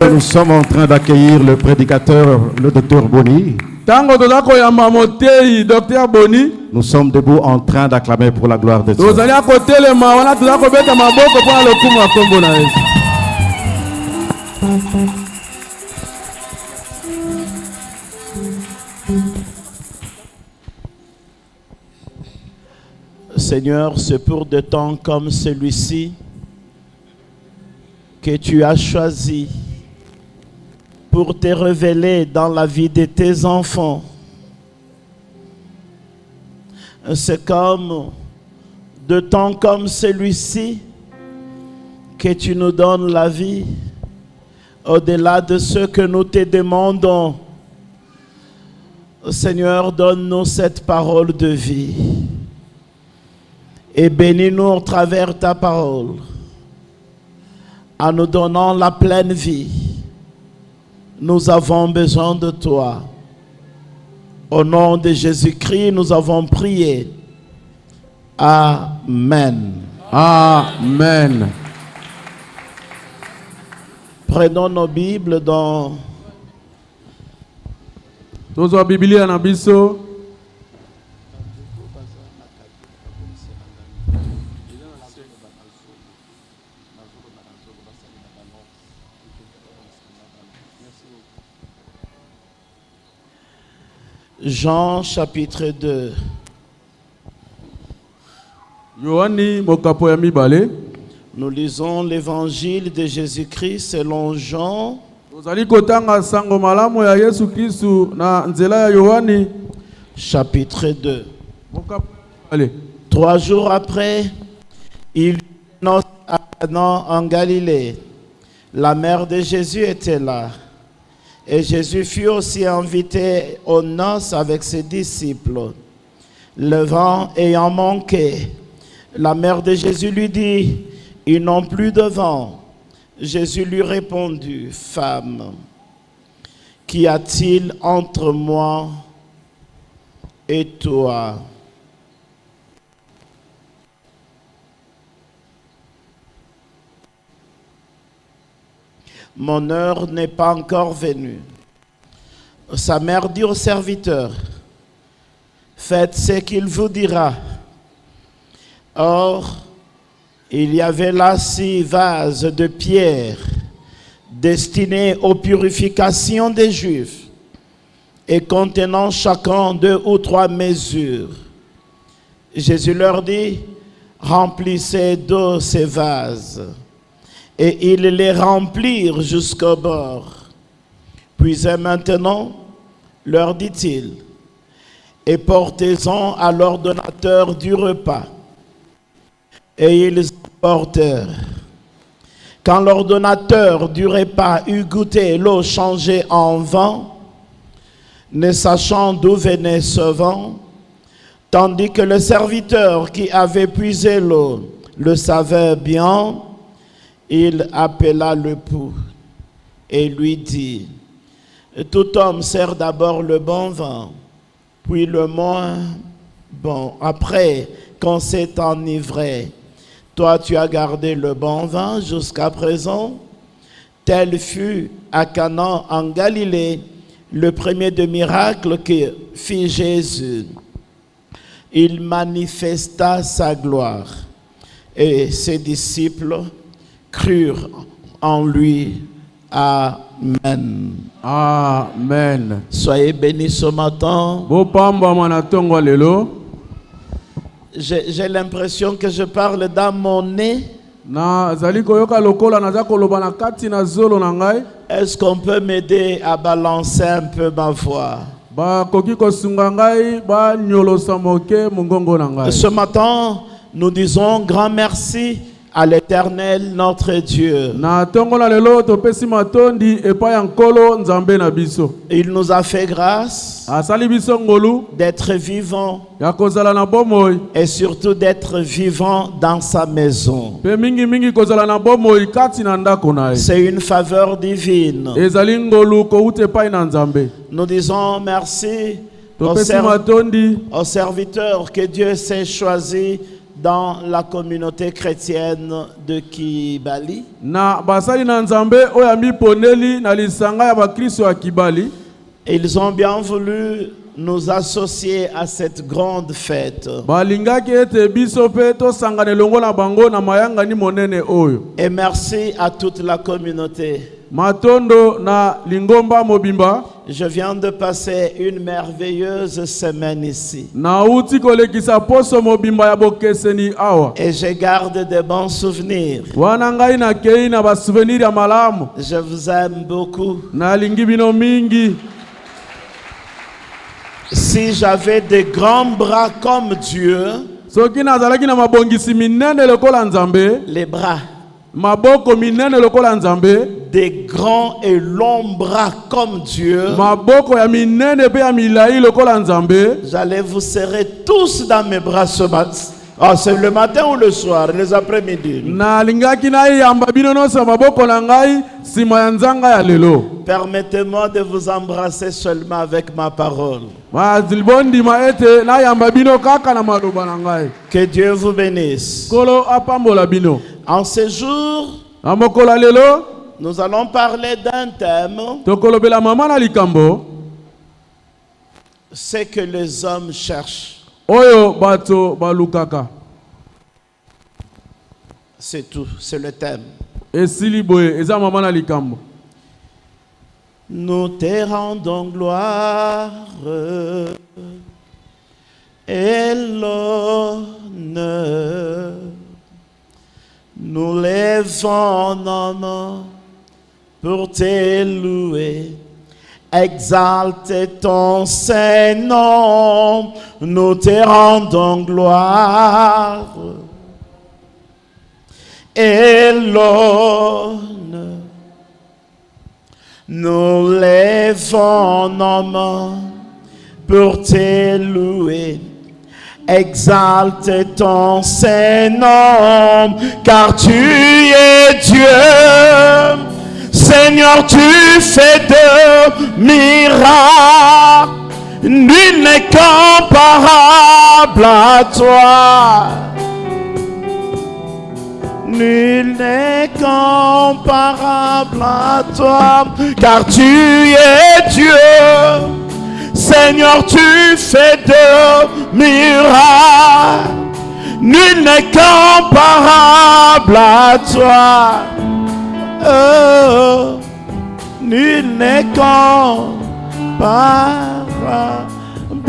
Nous sommes en train d'accueillir le prédicateur, le docteur Boni. Nous sommes debout en train d'acclamer pour la gloire de Dieu. Seigneur, c'est pour des temps comme celui-ci que tu as choisi pour te révéler dans la vie de tes enfants. C'est comme de temps comme celui-ci que tu nous donnes la vie au-delà de ce que nous te demandons. Seigneur, donne-nous cette parole de vie et bénis-nous au travers ta parole en nous donnant la pleine vie. Nous avons besoin de toi. Au nom de Jésus-Christ, nous avons prié. Amen. Amen. Prenons nos Bibles dans Jean chapitre 2. Nous lisons l'évangile de Jésus-Christ selon Jean. Chapitre 2. 3 jours après, il annonce à Cana en Galilée. La mère de Jésus était là. Et Jésus fut aussi invité aux noces avec ses disciples. Le vin ayant manqué, la mère de Jésus lui dit, « Ils n'ont plus de vin. » Jésus lui répondit, « Femme, qu'y a-t-il entre moi et toi? Mon heure n'est pas encore venue. » Sa mère dit au serviteur, « Faites ce qu'il vous dira. » Or, il y avait là 6 vases de pierre destinés aux purifications des Juifs et contenant chacun 2 ou 3 mesures. Jésus leur dit, « Remplissez d'eau ces vases. » Et ils les remplirent jusqu'au bord. Puis maintenant, leur dit-il, et portez-en à l'ordonnateur du repas. Et ils portèrent. Quand l'ordonnateur du repas eut goûté l'eau changée en vin, ne sachant d'où venait ce vin, tandis que le serviteur qui avait puisé l'eau le savait bien, il appela l'époux et lui dit, « Tout homme sert d'abord le bon vin, puis le moins bon, après qu'on s'est enivré. Toi, tu as gardé le bon vin jusqu'à présent. » Tel fut à Cana en Galilée le premier des miracles que fit Jésus. Il manifesta sa gloire et ses disciples crurent en lui. Amen. Amen. Soyez bénis ce matin. J'ai l'impression que je parle dans mon nez. Est-ce qu'on peut m'aider à balancer un peu ma voix? Ce matin, nous disons grand merci à l'Éternel notre Dieu. Il nous a fait grâce d'être vivants et surtout d'être vivants dans sa maison. C'est une faveur divine. Nous disons merci au serviteur que Dieu s'est choisi dans la communauté chrétienne de Kibali. Na basali na nzambe oyo miponeli na lisanga ya bakristo ya Kibali. Ils ont bien voulu nous associer à cette grande fête. Balingaki ete biso pe to sangane longo na bango na mayanga ni monene oyo. Et merci à toute la communauté. Matondo na lingomba mobimba. Je viens de passer une merveilleuse semaine ici. Na uti kolekisa poso mobimba ya bokeseni awa. Et je garde de bons souvenirs. Wana ngai na kei na ba souvenir ya malamu. Je vous aime beaucoup. Na lingi bino mingi. Si j'avais des grands bras comme Dieu, soki nazalaki na mabongisi minene lokola nzambe, les bras, maboko minene lokola nzambe, des grands et longs bras comme Dieu, maboko ya minene pe ya milai lokola nzambe, j'allais vous serrer tous dans mes bras ce matin. Ah, c'est le matin ou le soir, les après-midi. na lingaki na yamba bino no sa maboko na ngai sima ya nzanga ya lelo. Permettez-moi de vous embrasser seulement avec ma parole. Ma zilbondi ma ete na yamba bino kaka na maloba na ngai. Que Dieu vous bénisse. Kolo apambola bino. En ce jour, Na mokola lelo nous allons parler d'un thème, tokolobela mama na likambo c'est que les hommes cherchent. oyo bato balukaka. C'est tout, c'est le thème. Esili boye eza mama na likambo. Nous te rendons gloire et l'honneur. Nous lèvons nos mains pour te louer. Exalte ton Saint-Nom. Nous te rendons gloire et l'honneur. Nous lèvons nos mains pour te louer. Exalte ton Saint-Nom, car tu es Dieu. Seigneur, tu fais de miracles. Nul n'est comparable à toi. Nul n'est comparable à toi, car tu es Dieu. Seigneur, tu fais de miracles. Nul n'est comparable à toi. Oh, nul n'est comparable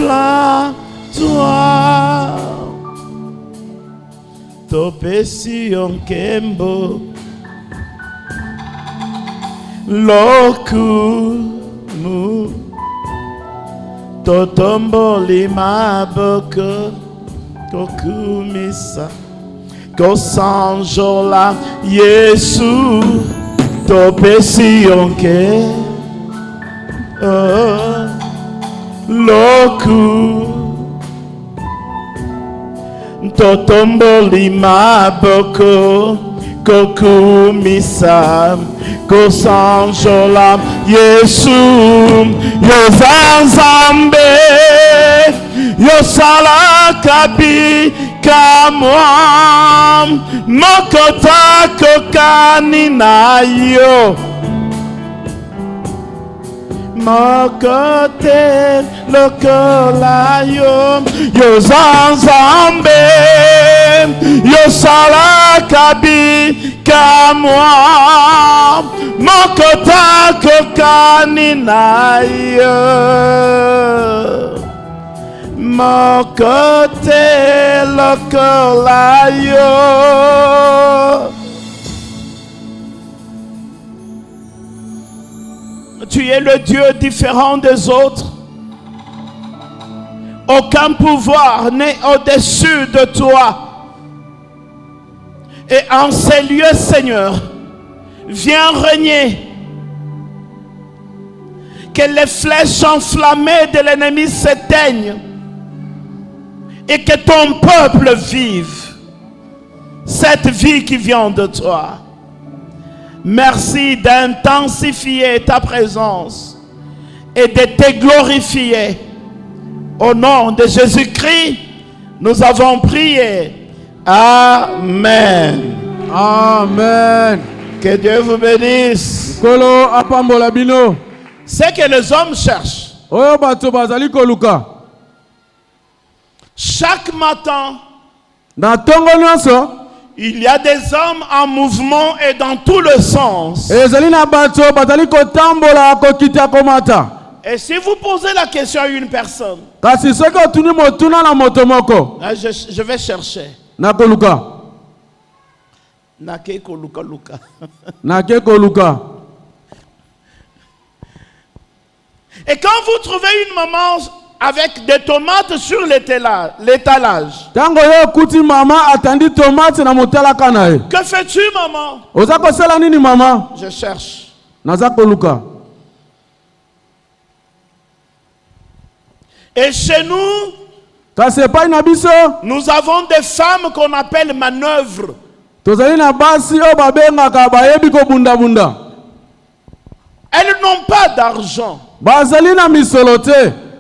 à toi. Topesi onkembo lokumu totomboli maboko kokumisa kosanjola Yesu topesi onke loku totomboli maboko kokumisa kosanjola Yesu yozanzambe yosala kabi kamwa mokota kokani na yo mokote lokola yo yozanzambe yosala kabi kamwa mokota kokani na yo mokote lokola yo. Tu es le Dieu différent des autres. Aucun pouvoir n'est au-dessus de toi. Et en ces lieux, Seigneur, viens régner. Que les flèches enflammées de l'ennemi s'éteignent. Et que ton peuple vive cette vie qui vient de toi. Merci d'intensifier ta présence et de te glorifier. Au nom de Jésus-Christ, nous avons prié Amen. Amen. Que Dieu vous bénisse. Kolo apambola bino. C'est que les hommes cherchent. Oyo bato bazali koluka. Chaque matin, Na tongo nyonso, il y a des hommes en mouvement et dans tous les sens. ezali na bato bazali kotambola kokita komata. Et si vous posez la question à une personne, Kasi soki otuni motuna na moto moko, là, je vais chercher. na koluka. Nake koluka luka. Na ke koluka. Et quand vous trouvez une maman avec des tomates sur l'étalage, Tango yo kuti mama atandi tomate na motalaka na ye. que fais-tu, maman? Oza kosala nini mama? Je cherche. Naza koluka. Et chez nous, Kasi epai na biso, nous avons des femmes qu'on appelle manœuvres. tozali na basi oyo babengaka bayebi kobunda-bunda. Elles n'ont pas d'argent. Bazali na misolo te.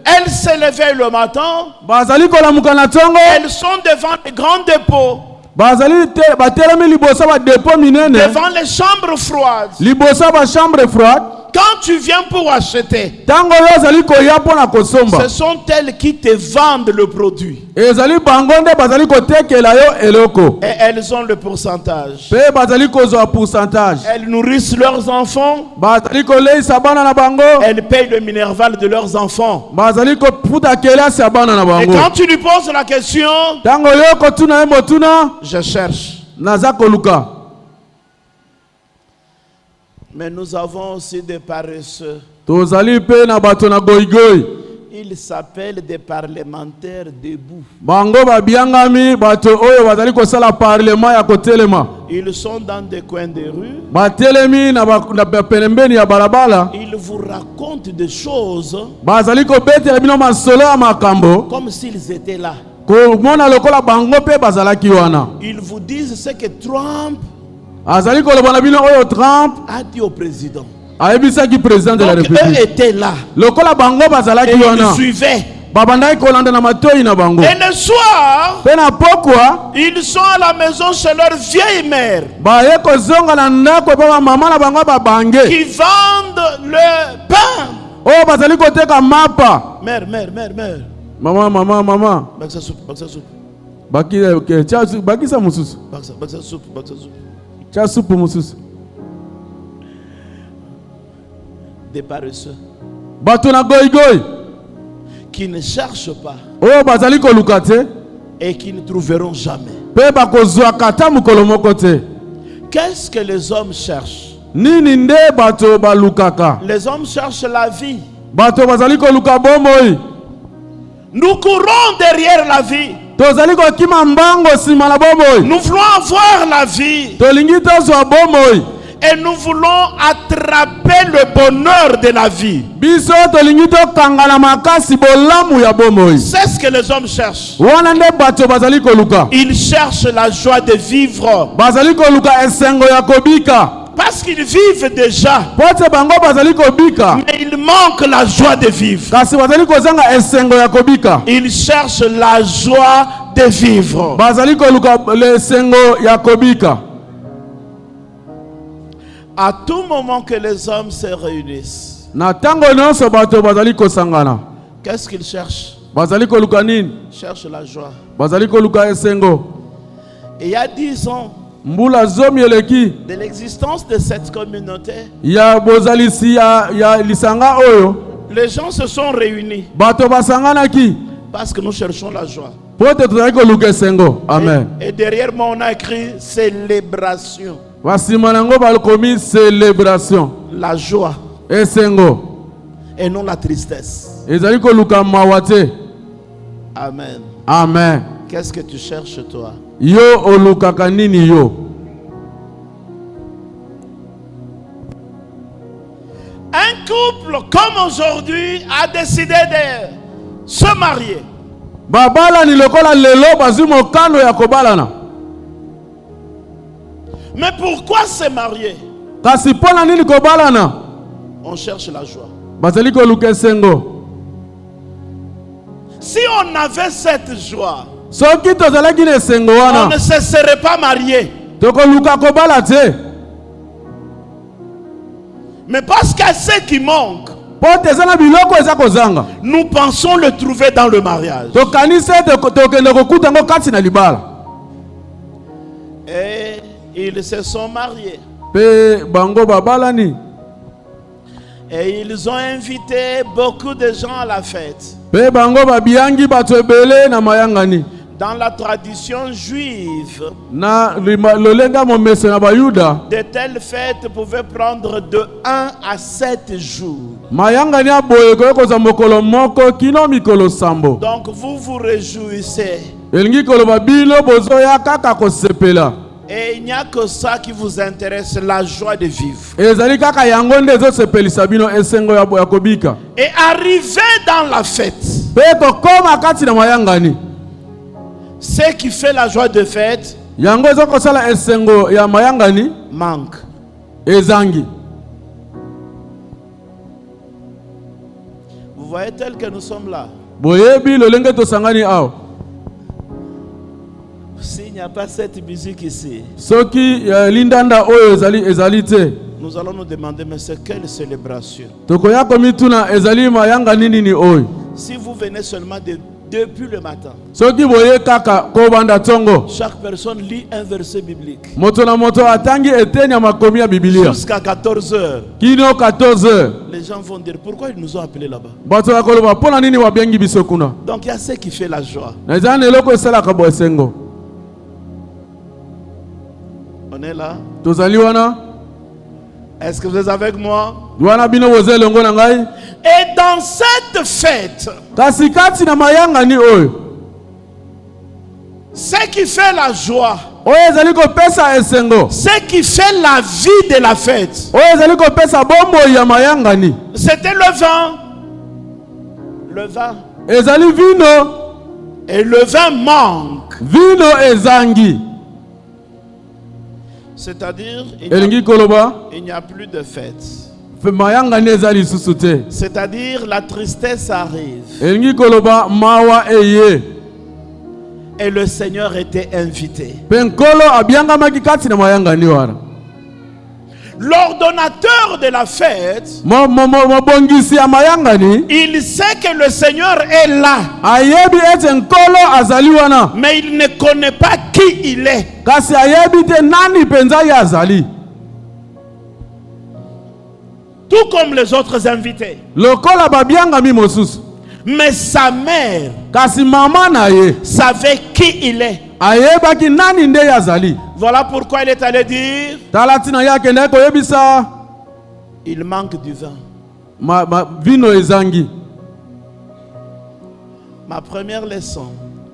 Elles se levaient le matin. Bazali kolamuka na tongo. Elles sont devant les grands dépôts, Bazali te batelemi liboso ba dépôt minene. devant les chambres froides. Liboso ba chambre froide. Quand tu viens pour acheter, Tango yo zali koya pona kosomba. ce sont elles qui te vendent le produit. Ezali bangonde bazali kotekela yo eloko. Et elles ont le pourcentage. Pe bazali kozwa pourcentage. Elles nourrissent leurs enfants. Bazali koleisa bana na bango. Elles payent le minerval de leurs enfants. Bazali koputa kelasi ya bana na Et bango. quand tu lui poses la question, Tango yo kotuna ye motuna, je cherche. naza koluka. Mais nous avons aussi des paresseux. Tozali pe na bato na goigoi. Ils s'appellent des parlementaires debout. Bango babiangami bato oyo bazali kosala parlement ya kotelema. Ils sont dans des coins de rue. Batelemi na penembeni ya balabala. Ils vous racontent des choses Bazali kobetela bino masolo ya makambo. comme s'ils étaient là. Komona lokola bango pe bazalaki wana. Ils vous disent ce que Trump Azali koloba na bino oyo Trump a dit au président. ayebisaki président de la Donc eux République. étaient là. Lokola bango Et bazalaki ils wana. suivaient. Babandaki kolanda na matoi na bango. Et le soir, Pe na pokwa ils sont à la maison chez leur vieille mère baye kozonga na ndako pa mama na bango babange. qui vendent le pain. Oyo bazali koteka mapa. Mère. Mama. Baksa soupe. Bakisa mususu. Baksa soupe. Cha supu mususu. Des paresseux Bato na goigoi. qui ne cherchent pas Oyo bazali koluka te. et qui ne trouveront jamais. Pe bakozwa kata mukolo moko te. Qu'est-ce que les hommes cherchent? Nini nde bato balukaka? Les hommes cherchent la vie. Bato bazali koluka bomoi. Nous courons derrière la vie. Tozali kokima mbango sima na bomoi. Nous voulons avoir la vie. Tolingi tozwa bomoi. Et nous voulons attraper le bonheur de la vie. Biso tolingi tokanga na makasi bolamu ya bomoi. C'est ce que les hommes cherchent. Wana nde bato bazali koluka. Ils cherchent la joie de vivre. Bazali koluka esengo ya kobika. Parce qu'ils vivent déjà. Pote bango bazali kobika. Mais il manque la joie de vivre. Kasi bazali kozanga esengo ya kobika. Ils cherchent la joie de vivre. Bazali koluka esengo ya kobika. À tout moment que les hommes se réunissent, Na tango nyonso bato bazali kosangana. qu'est-ce qu'ils cherchent? Bazali koluka nini? Ils cherchent la joie. Bazali koluka esengo. Et il y a 10 ans Mbula zomi eleki de l'existence de cette communauté, ya bozalisi ya lisanga oyo. les gens se sont réunis Bato basanganaki. parce que nous cherchons la joie. Pote tozali koluka esengo. Amen. Et derrière moi, on a écrit célébration. Basima nango balkomi célébration. La joie Esengo. et non la tristesse. Ezali koluka mawate. Amen. Amen. Qu'est-ce que tu cherches, toi? Yo olukaka nini yo? Un couple comme aujourd'hui a décidé de se marier. Babala ni lokola lelo bazwi mokano ya kobalana. Mais pourquoi se marier? Kasi pona nini kobalana? On cherche la joie. Bazali koluka esengo. Si on avait cette joie, soki tozalaki na esengo on wana ne se serait pas marié. tokoluka kobala te. Mais parce qu'il y a ce qui manque, Po teza na biloko eza kozanga nous pensons le trouver dans le mariage. tokanisi ete tokende kokuta yango kati na libala. Et ils se sont mariés. Pe bango babalani Et ils ont invité beaucoup de gens à la fête. pe bango babiangi bato ebele na mayangani. Dans la tradition juive, Na lolenga momese na bayuda de telles fêtes pouvaient prendre de 1 à 7 jours. mayangani aboye koyokoza mokolo moko kino mikolo sambo. Donc vous vous réjouissez. Elingi koloba bino bozoya kaka kosepela. Et il n'y a que ça qui vous intéresse, la joie de vivre. Ezali kaka yango nde ezosepelisa bino esengo ya kobika. Et arrivé dans la fête, Pe tokoma kati na mayangani ce qui fait la joie de fête yango ezokosala esengo ya mayangani manque. ezangi. Vous voyez tel que nous sommes là. Boyebi lolenge tosangani awa. S'il n'y a pas cette musique ici, Soki lindanda oyo ezali te. nous allons nous demander, mais c'est quelle célébration? Tokoya komituna ezali mayangani nini oyo. Si vous venez seulement depuis le matin, Soki boye kaka kobanda tongo. chaque personne lit un verset biblique. Moto na moto atangi etenya makomi ya Biblia. Jusqu'à 14 heures, Kino 14h. les gens vont dire, pourquoi ils nous ont appelés là-bas? Bato bakoloba pona nini wabiangi biso kuna. Donc il y a ce qui fait la joie. Na ezana eloko esalaka bo esengo. On est là. Tozali wana. Est-ce que vous êtes avec moi? Wana bino boze longo na ngai. Et dans cette fête, Kasi kati na mayangani oyo. ce qui fait la joie, Oyo ezali kopesa esengo. ce qui fait la vie de la fête, Oyo ezali kopesa bombo ya mayangani. c'était le vin. Le vin. Ezali vino. Et le vin manque. Vino ezangi. C'est-à-dire, Elingi koloba. il n'y a plus de fête. Fe mayangani ezali susu te. C'est-à-dire, la tristesse arrive. Elingi koloba mawa eye. Et le Seigneur était invité. Penkolo abiangamaki kati na mayangani wana. L'ordonnateur de la fête, Mobongisi ya mayangani. il sait que le Seigneur est là, Ayebi ete nkolo azali wana. mais il ne connaît pas qui il est. Kasi ayebi te nani penza ya azali. Tout comme les autres invités. Lokola babiangami mosusu. Mais sa mère Kasi mama na ye savait qui il est. ayebaki nani nde yazali. Voilà pourquoi il est allé dire, Talatina yake ndeko yebisa il manque du vin. vino ezangi. Ma première leçon,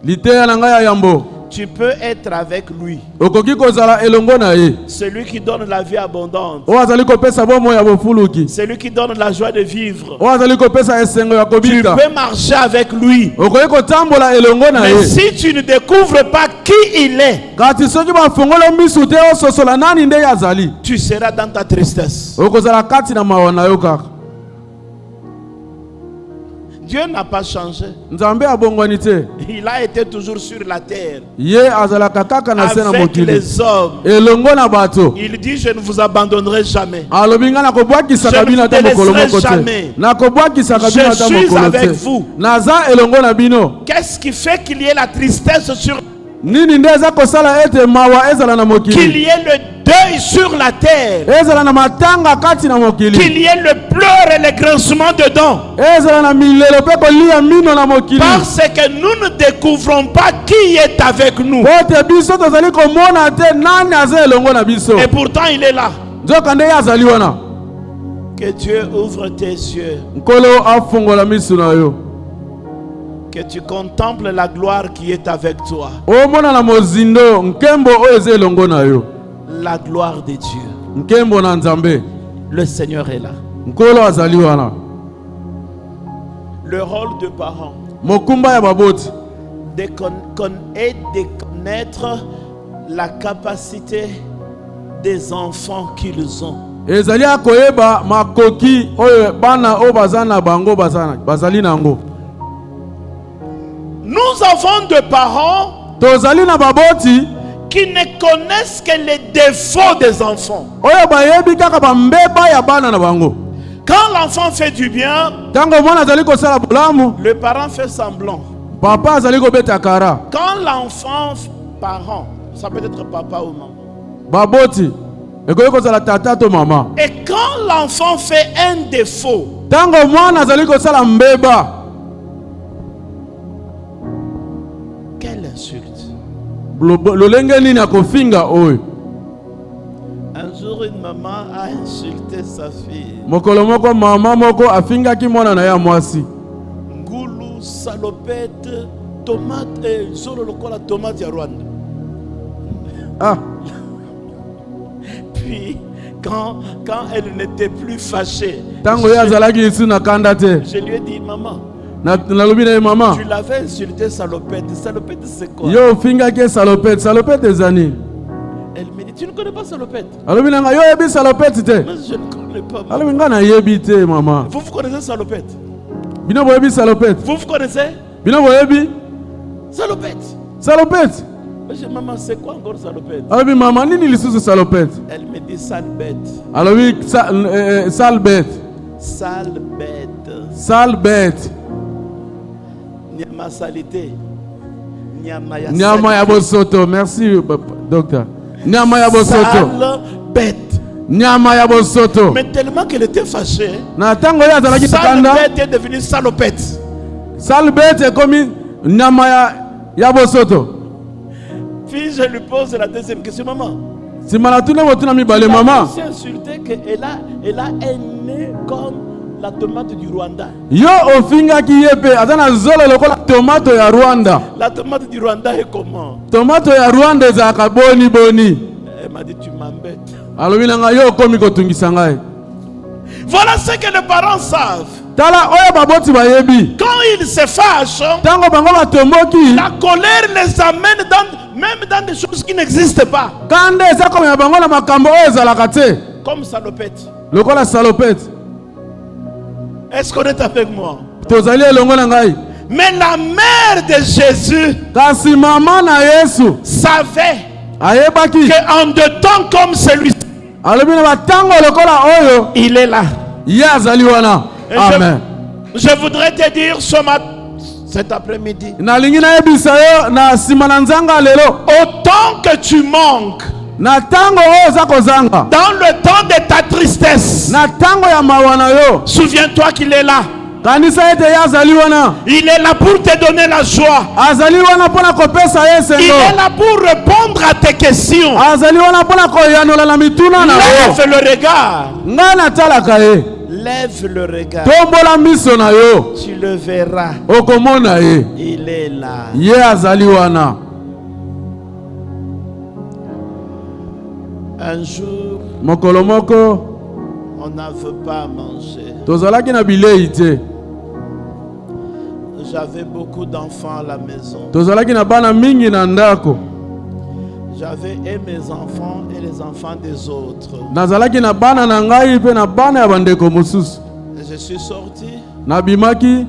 Liteya na ngai ya yambo. tu peux être avec lui, Okoki kozala elongo na ye. celui qui donne la vie abondante, O azali kopesa bomo ya bofuluki. celui qui donne la joie de vivre. O azali kopesa esengo ya Tu kobika. peux marcher avec lui. Okoki kotambola elongo na Mais ye. si tu ne découvres pas qui il est, Kati soki bafongolo misu te ososola nani nde yazali. tu seras dans ta tristesse. Okozala kati na mawa na yo kaka. Dieu n'a pas changé. Nzambe abongwani te. Il a été toujours sur la terre Ye azalaka kaka na se na avec mokili. les hommes. Elongo na bato. Il dit, je ne vous abandonnerai jamais. Alobi nga nakobwakisaka bino ata mokolo moko te. Nakobwakisaka bino ata Je suis mokolo avec te. vous. Naza elongo na bino. Qu'est-ce qui fait qu'il y ait la tristesse sur... Nini nde eza kosala ete mawa ezala na Qu'il mokili. y ait le deuil sur la terre. Ezala na matanga kati na mokili. Qu'il y ait le pleur et le grincement dedans. Ezala na milelo pe kolia mino na mokili. Parce que nous ne découvrons pas qui est avec nous. Pote biso tozali komona te nani aza elongo na biso. Et pourtant il est là. Nzoka nde ye azali wana. Que Dieu ouvre tes yeux. Nkolo afongola misu na yo. Que tu contemples la gloire qui est avec toi. Omona na mozindo nkembo oyo eza elongo na yo. La gloire de Dieu. Nkembo na Nzambe. Le Seigneur est là. Nkolo azali wana. Le rôle de parent Mokumba ya baboti. est de connaître la capacité des enfants qu'ils ont. Ezali akoyeba makoki oyo bana o bazana bango bazali nango. Nous Nous avons des parents tozali na baboti qui ne connaissent que les défauts des enfants. oyo bayebi kaka bambeba ya bana na bango. Quand l'enfant fait du bien, Tango mwana azali kosala bolamu, le parent fait semblant. papa azali kobeta kara. Quand l'enfant, parent, ça peut être papa ou maman. Baboti ekoki kozala tata to mama. Et quand l'enfant fait un défaut, Tango mwana azali kosala mbeba, quelle insulte. lolenge nini akofinga oyo. Un jour, une maman a insulté sa fille. Mokolo moko mama moko afingaki mwana na ya mwasi. Ngoulou, salopette, tomate, solo lokola tomate ya Rwanda. Ah, Puis, quand elle n'était plus fâchée, tango ya azalaki isu na kanda te. je lui ai dit, maman, Nalobi na ye mama, tu l'avais insulté salopette. Salopette, c'est quoi? yo ofingaki salopette. Salopette ezani. Elle me dit, tu ne connais pas salopette? Alobi nanga yo yebi salopette te. Mais je ne connais pas. Maman. Alobi nga na yebi te mama. Vous connaissez salopette? Bino boyebi salopette. Vous connaissez Bino boyebi salopette? salopette. Mais je dis, maman, c'est quoi encore salopette? Alobi mama nini lisusu salopette. Elle me dit sale bête. Alobi sale bête. Sale bête. Sale bête. Nyama salité. Nyama ya bosoto. Merci docteur. Nyama ya bosoto. Sale bête. Nyama ya bosoto. Mais tellement qu'elle était fâchée, Na tango ya azalaki sale takanda. bête est devenue salopette. Sale bête ekomi nyama ya bosoto. Puis je lui pose la deuxième question, maman. Simana tuna motuna mibale mama. Elle s'est insultée qu'elle a un nez comme la tomate du Rwanda. Yo ofingaki yepe azana zolo lokola tomato ya Rwanda. La tomate du Rwanda est comment? Tomato ya Rwanda ezaka boni boni. Elle m'a dit, tu m'embêtes. Alobi nanga yo komi kotungisa ngai. Voilà ce que les parents savent. Tala oyo baboti bayebi. Quand ils se fâchent, Tango bango batomboki. la colère les amène même dans des choses qui n'existent pas. Kande eza komema bango na makambo oyo ezalaka te. Comme salopette. Lokola salopette. Est-ce qu'on est avec moi? Tozali elongo na ngai. Mais la mère de Jésus Kasi mama na Yesu savait ayebaki. qu'en de temps comme celui-ci, Alobi na batango lokola oyo il est là. ye azali wana. Et Amen. je voudrais te dire cet après-midi, Nalingi nayebisa yo na nsima na nzanga lelo. autant que tu manques Na tango oyo oza kozanga. dans le temps de ta tristesse, Na tango ya mawa na yo. souviens-toi qu'il est là. Kanisa ete ye azali wana. Il est là pour te donner la joie. Azali wana mpona kopesa ye Il est esengo. là pour répondre à tes questions. Azali wana mpona koyanola na mituna na yo. Lève le regard. Ngai natalaka ye. Lève le regard. Tombola miso na yo. Tu le verras. Okomona ye. Il est là. Ye azali wana. Un jour, Mokolo moko on n'en veut pas manger. tozalaki na bilei te. J'avais beaucoup d'enfants à la maison. Tozalaki na bana mingi na ndako. J'avais et mes enfants et les enfants des autres. Nazalaki na bana na ngai pe na bana ya bandeko mosusu. Je suis sorti, Nabimaki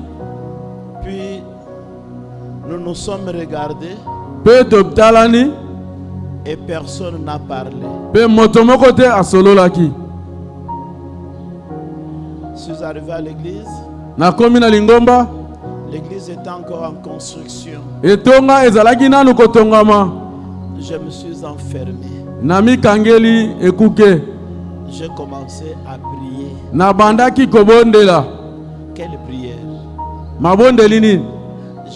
puis nous nous sommes regardés pe totalani et personne n'a parlé. pe moto moko te asololaki. Je suis arrivé à l'église. Nakomi na lingomba. L'église était encore en construction. Etonga ezalaki nanu kotongama. Je me suis enfermé. Na mikangeli ekuke. J'ai commencé à prier. Na bandaki kobondela. Quelle prière! Mabondeli nini?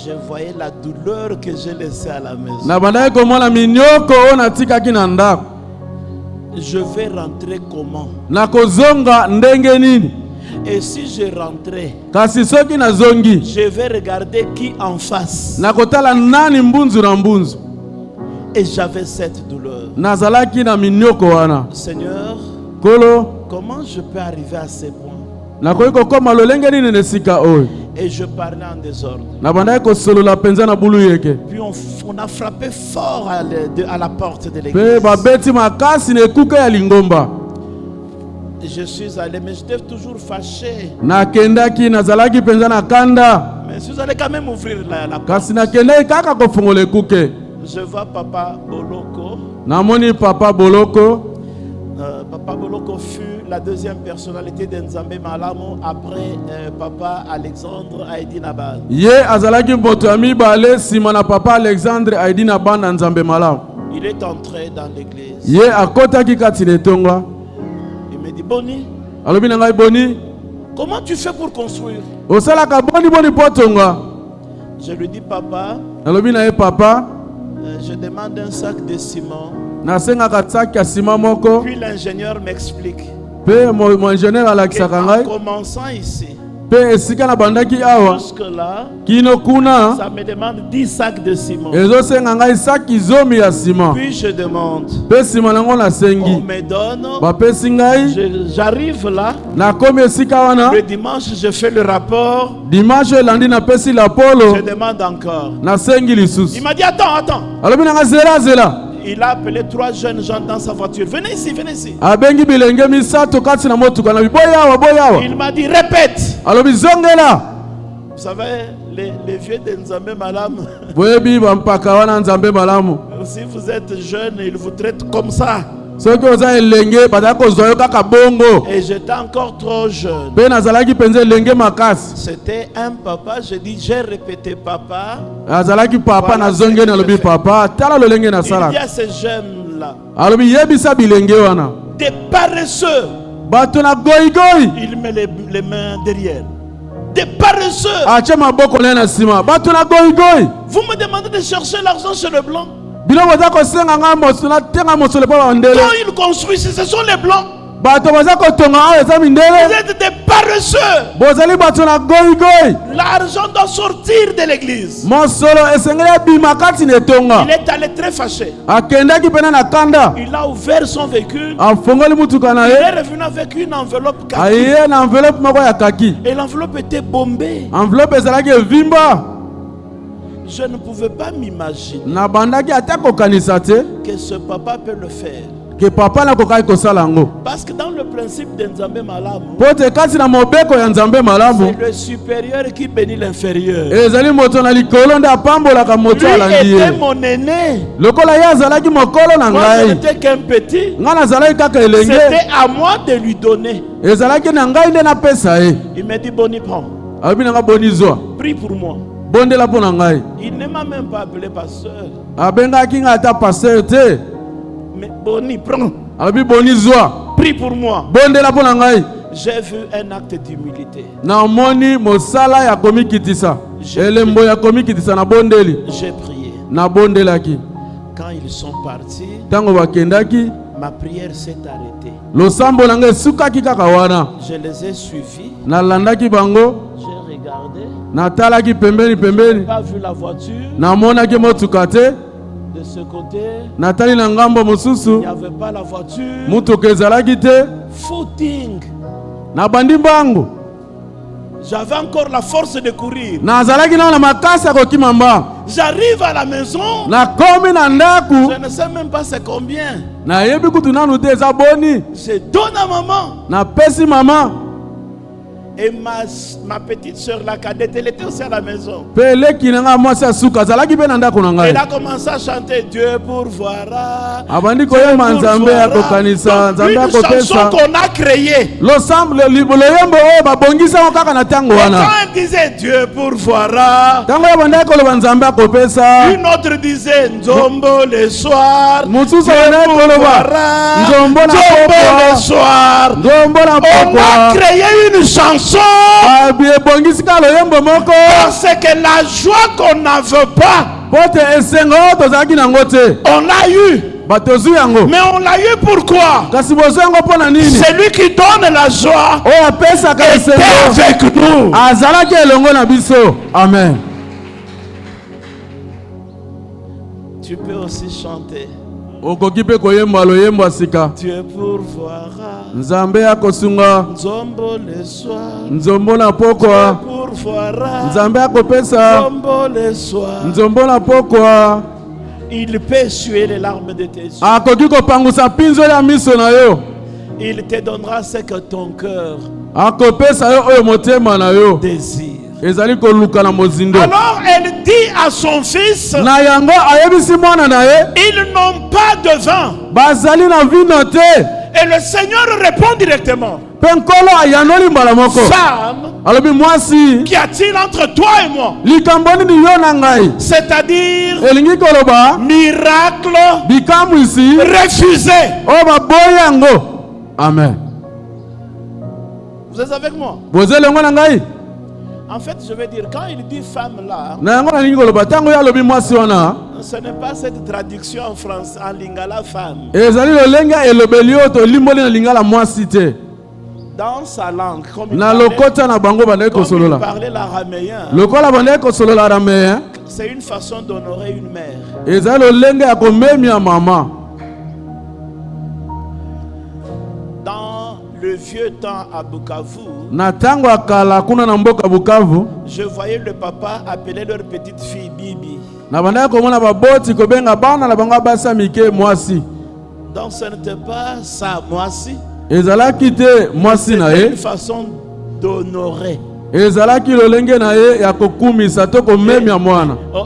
Je voyais la douleur que j'ai laissée à la maison. Na bandaki komona minyoko oyo natikaki na ndako. Je vais rentrer comment? Na kozonga ndenge nini? Et si je rentrais, Kasi soki nazongi. je vais regarder qui en face. Na kotala nani mbunzu na mbunzu. Et j'avais cette douleur. Nazalaki na minyoko wana. Seigneur, Kolo, comment je peux arriver à ces points? nakoki kokoma lolenge nini na esika oyo. Et je parlais en désordre. Na bandaki kosolola penza na bulu yeke. Puis on a frappé fort à la porte de Pe l'église. babeti makasi na ekuke ya lingomba. Je suis allé, mais j'étais toujours fâché. Nakendaki nazalaki penza na kanda. Mais si vous allez quand même ouvrir la porte. kasi nakendaki kaka kofungola ekuke. Je vois Papa Boloko. Namoni Papa Boloko. Papa Boloko fut la deuxième personnalité de Nzambe Malamu après Papa Alexandre Aïdinabal. Ye azalaki moto ya mibale nsima na Papa Alexandre Aïdinabal na Nzambe Malamu. Il est entré dans l'église. Ye akotaki kati na etonga. Il me dit, Boni, Alobi na ngai Boni, comment tu fais pour construire? osalaka boni boni po tonga. Je lui dis, Papa, Alobi na ye papa, je demande un sac de ciment. nasengaka saki ya nsima moko. Puis l'ingénieur m'explique Pe mo ingénieur alakisaka qu'en ngai. commençant ici, Pe esika na bandaki awa jusque-là, kino kuna ça me demande 10 sacs de ciment. ezosenga ngai saki 10 ya nsima. Puis je demande, Pe nsima nango on nasengi me donne, bapesi ngai. j'arrive là, Nakomi esika wana le dimanche je fais le rapport, dimanche elandi napesi lapolo je demande encore. nasengi lisusu. Il m'a dit, attends. Alobi na ngai zela. Il a appelé 3 jeunes gens dans sa voiture. Venez ici. Abengi bilenge misato kati na motuka na boya awa. Il m'a dit, répète. Alobi zongela. Vous savez, les vieux de Nzambe Malamu, Boyebi bampaka wana Nzambe Malamu. si vous êtes jeune, ils vous traitent comme ça. Soki oza elenge batako zoyo kaka bongo. Et j'étais encore trop jeune. Pe nazalaki penza elenge makasi. C'était un papa, j'ai répété papa. Azalaki papa na zonge na lobi papa tala lolenge na Il sala. y a ces jeunes-là, Alobi yebisa bilenge wana. des paresseux. Bato na goigoi. Il met les mains derrière. Des paresseux. Acha maboko na sima. Bato na goigoi. Vous me demandez de chercher l'argent chez le blanc. Biloko za kosenga nga mosuna tenga mosole pa bandele. Quand ils construisent, ce sont les blancs. Bato baza kotonga awa eza Vous mindele. êtes des paresseux. Bozali bato na goigoi. L'argent doit sortir de l'église. Mosolo esengeli abima kati na etonga. Il est allé très fâché. Akendaki pena na kanda. Il a ouvert son véhicule. Afongoli mutuka na Il ye. est revenu avec une enveloppe kaki. Aye na enveloppe moko ya kaki. Et l'enveloppe était bombée. Enveloppe ezalaki evimba. Je ne pouvais pas m'imaginer Na bandaki ata kokanisa te que ce papa peut le faire. ke papa na kokaki kosala yango. Parce que dans le principe de Nzambe Malamu, Po te kati na mobeko ya Nzambe malamu c'est le supérieur qui bénit l'inférieur. ezali moto na likolo nde apambolaka Lui moto alandi était ye. mon aîné. Lokola ye azalaki mokolo na Moi, je ngai, n'étais qu'un petit. ngai nazalaki kaka elenge, C'était à moi de lui donner. ezalaki na ngai nde napesa ye. Il m'a dit, Boni, prends. Alobi na ngai boni zwa, Prie pour moi. bondela mpo na ngai. Il ne m'a même pas appelé pasteur. Abengaki ngai ata paster te. Mais Boni, prends. Alobi boni zwa, Prie pour moi. bondela mpo na ngai. J'ai vu un acte d'humilité. Namoni mosala ya komikitisa, elembo ya komikitisa na bondeli. J'ai prié. Na bondelaki. Quand ils sont partis, Tango bakendaki, ma prière s'est arrêtée. losambo na ngai esukaki kaka wana. Je les ai suivis. Nalandaki bango, J'ai regardé. natalaki pembeni Je pembeni, n'ai pas vu la voiture. namonaki motuka te, De ce côté, natali na ngambo il n'y mosusu, avait pas la voiture. mutuka ezalaki te, Footing. nabandi mbangu. J'avais encore la force de courir. Nazalaki nao na makasi ya kokima mbangu. J'arrive à la maison. Nakomi na ndaku, Je ne sais même pas c'est combien. nayebi kutu nanu te eza boni, Je donne à maman. napesi mama. Et ma petite soeur, la cadette, elle était aussi à la maison. Pe eleki na ngai mwasi ya suka azalaki mpe na ndako na ngai. Elle a commencé à chanter Dieu pourvoira. Abandi koyemba nzambe ya kokanisa, nzambe ya Une chanson kopesa. qu'on a créée. Loyembo oyo babongisango kaka na ntango Et wana. quand elle disait Dieu pourvoira, Ntango oyo bandaki koloba nzambe akopesa, une autre disait Nzombo le soir. mosusu Dieu bandaki koloba pourvoira. nzombo na Nzombo le pokwa, soir. nzombo na On a pokwa. créé une chanson Ebongisi kaka loyembo moko parce que la joie qu'on n'avait pas, po te esengo oyo tozalaki nango te, on l'a eu. bato ozwi yango. Mais on l'a eu pourquoi? Kasi bozwi yango mpo na nini? C'est lui qui donne la joie. Oyo apesaka Était esengo avec nous. azalaki elongo na biso. Amen. Tu peux aussi chanter. Okoki mpe koyemba loyembo ya sika. Dieu pourvoira. Nzambe akosunga, Nzombo le soir. nzombo na Dieu pokwa. pourvoira. Nzambe akopesa, Nzombo le soir. nzombo na pokwa. Il peut essuyer les larmes de tes yeux. Akoki kopangusa mpinzo ya miso na yo. Il te donnera ce que ton cœur Akopesa yo oyo motema na yo désire. ezali koluka na mozindo. Alors elle dit à son fils, Na yango ayebisi mwana na ye, ils n'ont pas de vin. bazali na vino te. Et le Seigneur répond directement, Pe nkolo ayanoli mbala moko. femme, Alobi mwasi, qu'y a-t-il entre toi et moi? likambo nini yo na ngai? C'est-à-dire, Elingi koloba, miracle bikamwisi, refusé. o baboyi yango. Amen. Vous êtes avec moi? Bozele ngo na ngai? En fait, je veux dire, quand il dit femme là, Na yango nalingi koloba, tango yo alobi mwasi wana, ce n'est pas cette traduction en français, en lingala femme. ezali lolenge elobeli oyo tolimboli na lingala mwasi te. Dans sa langue, comme il Na parlait, lokota na bango bandeki comme il kosolola. parlait l'araméen, Lokola bandeki kosolola arameyen, c'est une façon d'honorer une mère. ezali lolenge ya komemia mama. Dans le vieux temps à Bukavu, Na tango ya kala kuna na mboka Bukavu, je voyais le papa appeler leur petite fille Bibi. na bandeki komona baboti kobenga bana na bango basa mike mwasi. Donc ce n'était pas ça, moi si. Ezalaki te mwasi na C'était ye, une façon d'honorer. ezalaki lolenge na ye ya kokumisa to komemia mwana. Oh,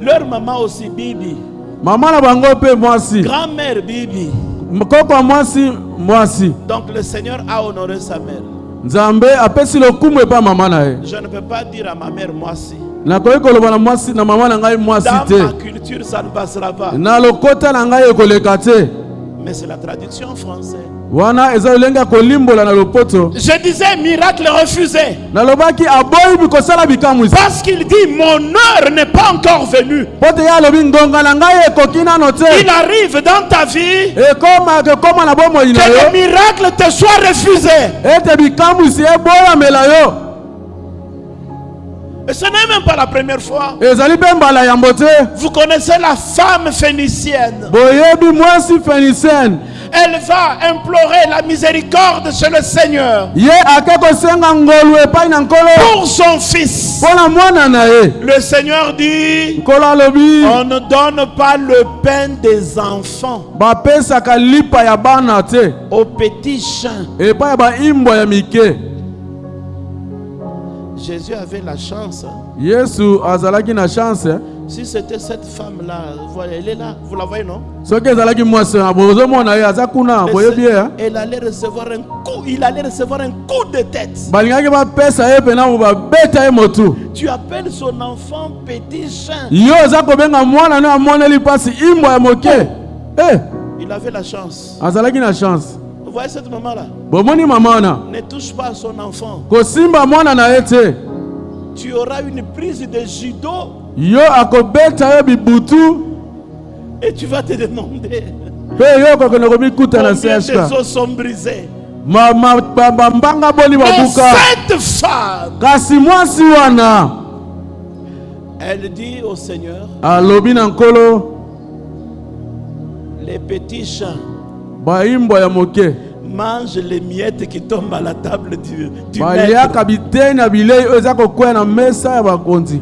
leur maman aussi, Bibi. Mama na bango pe mwasi, Grand-mère Bibi. koko ya mwasi mwasi. Donc le Seigneur a honoré sa mère. Nzambe apesi lokumu epa mama na ye. Je ne peux pas dire à ma mère moi si. Nakoki koloba na mwasi na mama na ngai mwasi Dans te. ma culture, ça ne passera pas. Na lokota na ngai ekoleka te. Mais c'est la traduction en français. Wana eza lolenge ya kolimbola na lopoto. Je disais miracle refusé. Nalobaki aboyi bikosala bikamwisi. Parce qu'il dit mon heure n'est pas encore venue. Po te ye alobi ngonga na ngai ekoki nano Il te. arrive dans ta vie ekoma na bomoi na que le yo. miracle te soit refusé. Ete bikamwisi eboyamela yo. Et ce n'est même pas la première fois. Ezali mpe mbala yambo te. Vous connaissez la femme phénicienne. Boyebi mwasi phénicienne. Elle va implorer la miséricorde chez le Seigneur Ye ake kosenga ngolu epai na nkolo pour son fils. mpo na mwana na ye. Le Seigneur dit, Nkolo alobi on ne donne pas le pain des enfants bapesaka lipa ya bana te aux petits chiens. epai ya baimbwa ya mike. Jésus avait la chance. Yesu azalaki na chance. Si c'était cette femme-là, voilà, elle est là, vous la voyez, non? Soki ezalaki mwasi na bozomona ye aza kuna boyebi ye. Elle allait recevoir un coup, il allait recevoir un coup de tête. Balingaki bapesa ye pena mo babeta ye motu. Tu appelles son enfant petit chien. Yo oza kobenga mwana no amoneli pasi imbwa ya moke. Il avait la chance. Azalaki na chance. Vous voyez cette maman-là? Bomoni mama wana Ne touche pas à son enfant. kosimba mwana na ye te. Tu auras une prise de judo Yo akobeta yo bibutu et tu vas te demander pe yo kokende komikuta na combien CHK. des os sont brisés. Mbanga boli Mais babuka. cette femme, Kasi mwasi wana elle dit au Seigneur, alobi na nkolo les petits chiens baimbwa ya moke mange les miettes qui tombent à la table du maître. baliaka biteni ya bilei oyo eza kokwea na mesa ya bakonzi.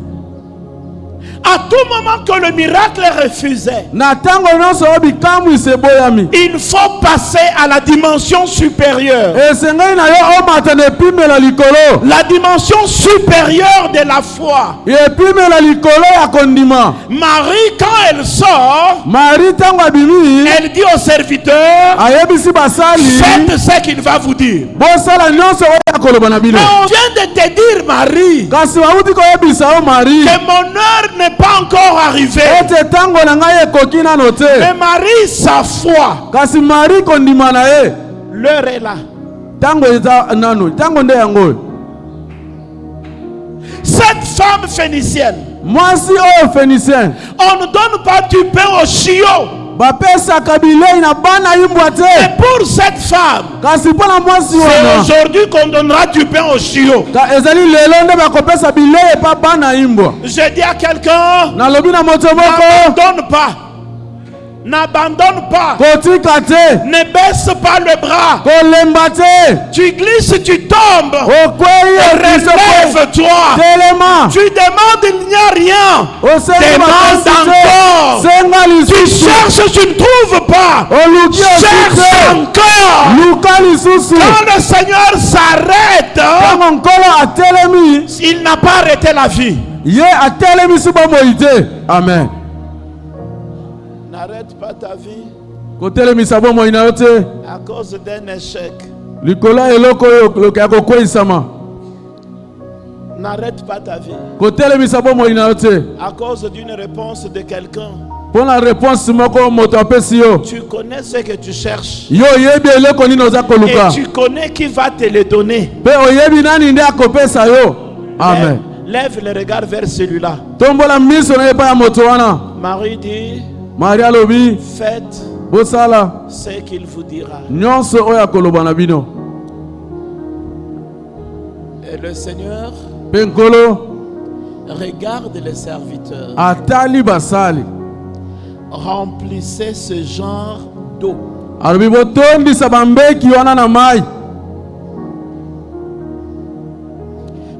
À tout moment que le miracle est refusé, Na tango nyonso oyo bikamwisi eboyami, il faut passer à la dimension supérieure. esengeli na yo omata na epimela likolo. La dimension supérieure de la foi. Epimela likolo ya kondima. Marie, quand elle sort, Marie tango abimi elle dit au serviteur, ayebisi basali faites ce qu'il va vous dire. bosala nyonso oyo ya koloba na bino. Mais on vient de te dire, Marie, Kasi bauti koyebisa yo Marie que mon heure n'est pas encore arrivée. ete tango na ngai ekoki nano te. Mais Marie, sa foi, Kasi Marie kondima na ye l'heure est là. tango eza nano, tango nde yango. Cette femme phénicienne, Mwasi oyo phénicien on ne donne pas du pain au chiot. bapesaka bilei na bana imbwa Et te. pour cette femme, Kasi mpo na mwasi c'est wana aujourd'hui qu'on donnera du pain au chiot. ezali lelo nde bakopesa bilei epa bana imbwa. Je dis à quelqu'un, Nalobi na moto moko n'abandonne pas. N'abandonne pas. kotika te, Ne baisse pas le bras. kolemba te, Tu glisses, tu tombes. okwei ekiso Relève-toi. telema, Tu demandes, il n'y a rien. osenga Demande makasi te, encore. senga Tu lisusu, cherches, tu ne trouves pas. oluki Cherche osite, encore. luka lisusu. Quand le Seigneur s'arrête, Tango nkolo atelemi, il n'a pas arrêté la vie. Ye atelemisi bomoi te. Amen. N'arrête pas ta vie Kotelemisa bomoi na yo te. à cause d'un échec. Likola eloko yo ya kokweyisama. N'arrête pas ta vie Kotelemisa bomoi na yo te. à cause d'une réponse de quelqu'un. Pour la réponse moko moto apesi yo. Tu connais ce que tu cherches. Yo yebi eloko nini oza koluka. Et tu connais qui va te le donner. Pe oyebi nani nde akopesa yo. Amen. Lève le regard vers celui-là. Tombola miso na epa ya moto wana. Marie dit, Maria lobi faites bosala ce qu'il vous dira. nyonso oyo akoloba na bino. Et le Seigneur Pe nkolo regarde les serviteurs. atali basali. Remplissez ce genre d'eau. Alobi botondisa bambeki wana na mai.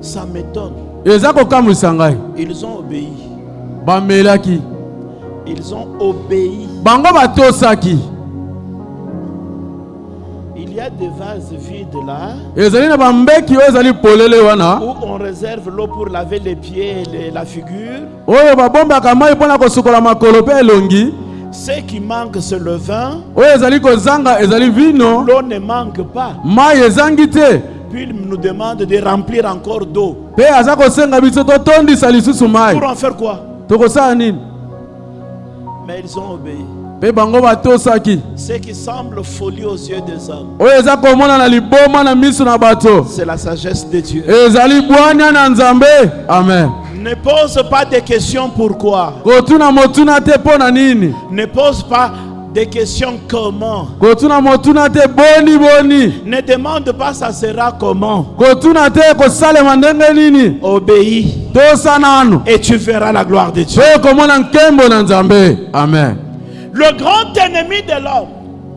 Ça m'étonne. Eza kokamwisa ngai. Ils ont obéi. Bamelaki. Ils ont obéi. Bango batosaki. Il y a des vases vides là Ezali na bambeki oyo ezali polele wana. où on réserve l'eau pour laver les pieds et la figure. Oyo babombaka mai mpona kosukola makolo pe elongi. Ce qui manque, c'est le vin. Oyo ezali kozanga ezali vino. L'eau ne manque pas. Mai ezangi te. Puis il nous demande de remplir encore d'eau. Pe aza kosenga biso totondisa lisusu mai. Pour en faire quoi? Tokosala nini? Mais ils ont obéi. Pe bango batosaki. Ce qui semble folie aux yeux des hommes, Oyo eza komona na liboma na miso na bato. c'est la sagesse de Dieu. Ezali bwanya na Nzambe. Amen. Ne pose pas de questions pourquoi. Kotuna motuna te pona nini? Ne pose pas de questions comment. Kotuna motuna te boni. Ne demande pas ça sera comment. Kotuna te kosalema ndenge nini? Obéis Tosa nanu. et tu verras la gloire de Dieu. Pe komona nkembo na Nzambe. Amen. Le grand ennemi de l'homme,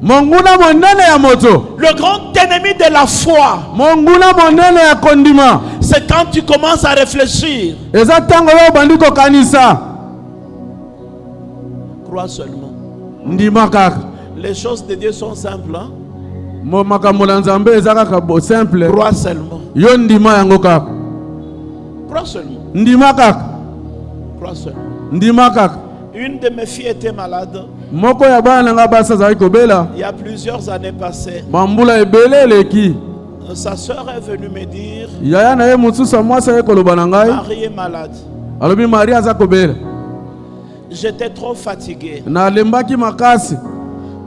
Monguna monene ya moto. le grand ennemi de la foi, Monguna monene ya kondima. c'est quand tu commences à réfléchir. Eza tango yo bandi kokanisa. Crois seulement. Ndima kaka. Les choses de Dieu sont simples. Hein? Mo makambo na Nzambe eza kaka simple. Crois seulement. Yo ndima yango kaka. Crois seulement. Ndima kaka. Crois seulement. Ndima kaka. Une de mes filles était malade. Moko ya bana nga basa zali kobela. Il y a plusieurs années passées. Mambula ebele leki. Sa sœur est venue me dire, Yaya na ye mususa mwasa ye koloba na ngai. Marie est malade. Alobi Maria aza kobela. J'étais trop fatigué. Na lembaki makasi.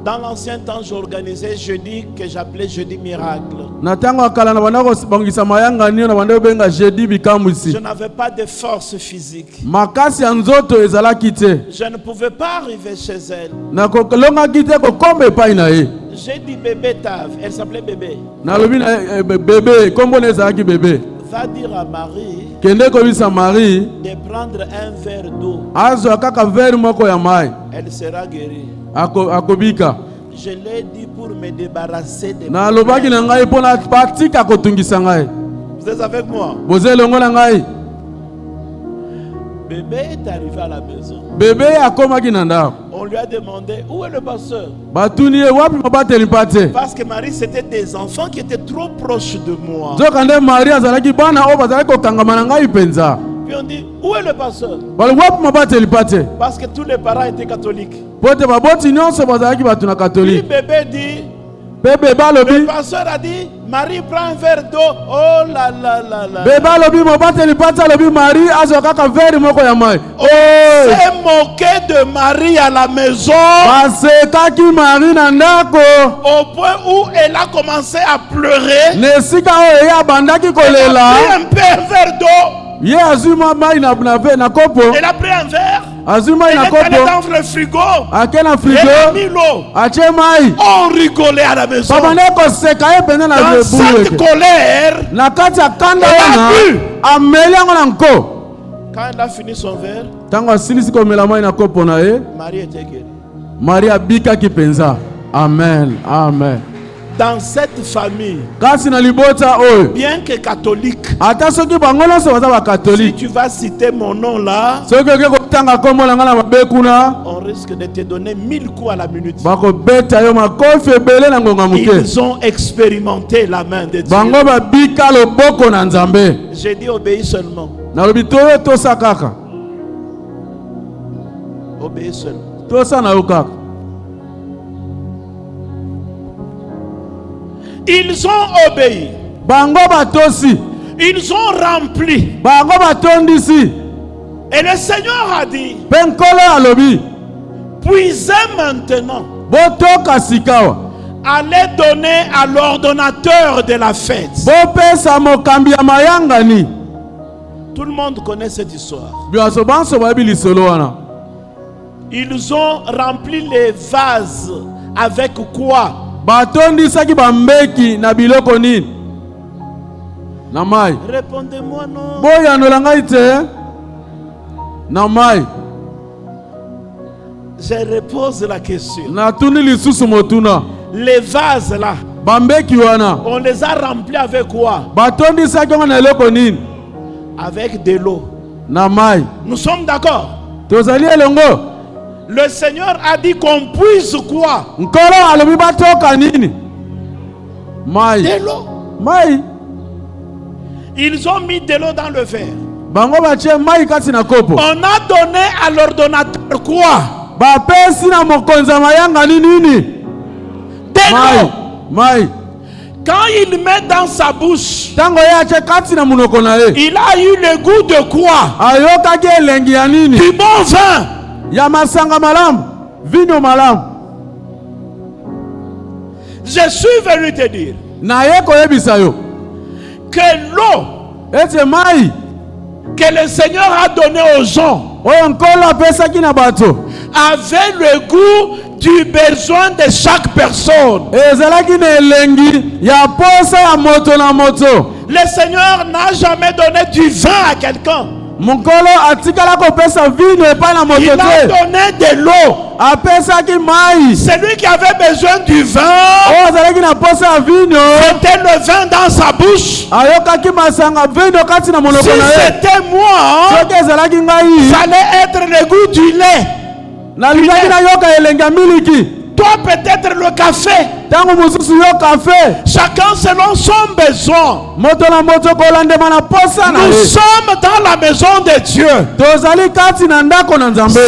Dans l'ancien temps, j'organisais jeudi que j'appelais jeudi miracle. Na tango akala na banda kobongisa mayanga nio na banda benga jeudi bikamwisi. Je n'avais pas de force physique. Makasi ya nzoto ezalaki te. Je ne pouvais pas arriver chez elle. Na kolongaki te kokomba epai na ye. J'ai dit bébé Tav, elle s'appelait bébé. Nalobi na bébé kombo na ezalaki bébé. Va dire à Marie Kende kobisa Marie. de prendre un verre d'eau. Azwa kaka verre moko ya mai. Elle sera guérie. Akobika. Je l'ai dit pour me débarrasser des Na lobaki na ngai pona patika kotungisa ngai. Vous êtes avec moi? Boze longo na ngai. Bébé est arrivé à la maison. Bébé akomaki na ndako. On lui a demandé où est le pasteur? Batuni ye wapi mabateli pate. Parce que Marie, c'était des enfants qui étaient trop proches de moi. Zoka nde Maria azalaki bana oyo bazalaki kokangama na ngai penza. Puis on dit, où est le pasteur? Bali wapi mabateli pate. Parce que tous les parents étaient catholiques. Pote baboti nyonso bazalaki bato na Puis katolike. bébé dit, Pe beba le lobi. pasteur a dit, Marie prend un verre d'eau. Oh là là là là. Beba lobi mabateli pate lobi Marie azwa kaka verre moko ya mai. On Oh! s'est moqué de Marie à la maison Basekaki Marie na ndako. au point où elle a commencé à pleurer. Na esika oyo ye abandaki Elle a kolela. pris un peu un verre d'eau. Ye azwi mai na kopo. Elle a pris un verre. Azwi mai Elle na est allée kopo. dans le frigo. Ake na Elle a frigo. mis l'eau. Atie mai. On rigolait à la maison. Babande koseka ye pene na Dans cette bulu. colère, Na kati ya kanda Elle a wana bu. ameli yango na nko. quand elle a fini son verre, Tango asilisi komela mai na kopo na ye, Marie était guérie. Maria abikaki penza. Amen. Amen. dans cette famille, kasi na libota oyo bien que catholique, ata soki bango nyonso baza si bakatolike tu vas citer mon nom là, soki oke kotanga kombo na ngai na mabe kuna on risque de te donner 1000 coups à la minute. bakobeta yo makofi ebele na ngonga moke Ils ont expérimenté la main de Dieu. bango babika loboko na nzambe J'ai dit obéis seulement. nalobi toyo tosa kaka Obéis seulement. tosa na yo kaka Ils ont obéi. bango batosi Ils ont rempli. bango batondisi Et le Seigneur a dit, mpe nkolo alobi puisez maintenant, botoka sikawa allez donner à l'ordonnateur de la fête. bopesa mokambi ya mayangani Tout le monde connaît cette histoire. biso banso bayebi lisolo wana Ils ont rempli les vases avec quoi? batondisaki bambeki na biloko nini na mai Répondez-moi non. boyanola ngai te na mai Je repose la question. natuni lisusu motuna Les vases là, bambeki wana on les a remplis avec quoi? batondisaki yango na eloko nini Avec de l'eau. na mai Nous sommes d'accord. tozali elongo Le Seigneur a dit qu'on puise quoi? nkolo alobi batoka nini mai De l'eau. mai Ils ont mis de l'eau dans le verre. bango batie mai kati na kopo On a donné à l'ordonnateur quoi? bapesi na mokonzi ya mayangani nini De l'eau. mai Quand il met dans sa bouche, ntango ye atie kati na munoko na ye il a eu le goût de quoi? ayokaki elengi ya nini Du bon vin. ya masanga malamu vino malamu Je suis venu te dire naye koyebisa yo que l'eau ete mai que le Seigneur a donnée aux gens oyo nkolo apesaki na bato avait le goût du besoin de chaque personne. ezalaki na elengi ya posa ya moto na moto Le Seigneur n'a jamais donné du vin à quelqu'un. mokolo atikala kopesa vino epai na moto Il a te donné de l'eau. apesaki mai Celui qui avait besoin du vin, oyo azalaki na posa ya vino c'était le vin dans sa bouche. ayokaki masanga vino kati na Si monoko na ye c'était moi, soki ezalaki ngai ça allait être le goût du lait. nalingaki nayoka elengi ya miliki Toi peut-être le café. ntango mosusu yo kafe Chacun selon son besoin. moto na moto kolandema na posa na Nous ye sommes dans la maison de Dieu. tozali kati na ndako na nzambe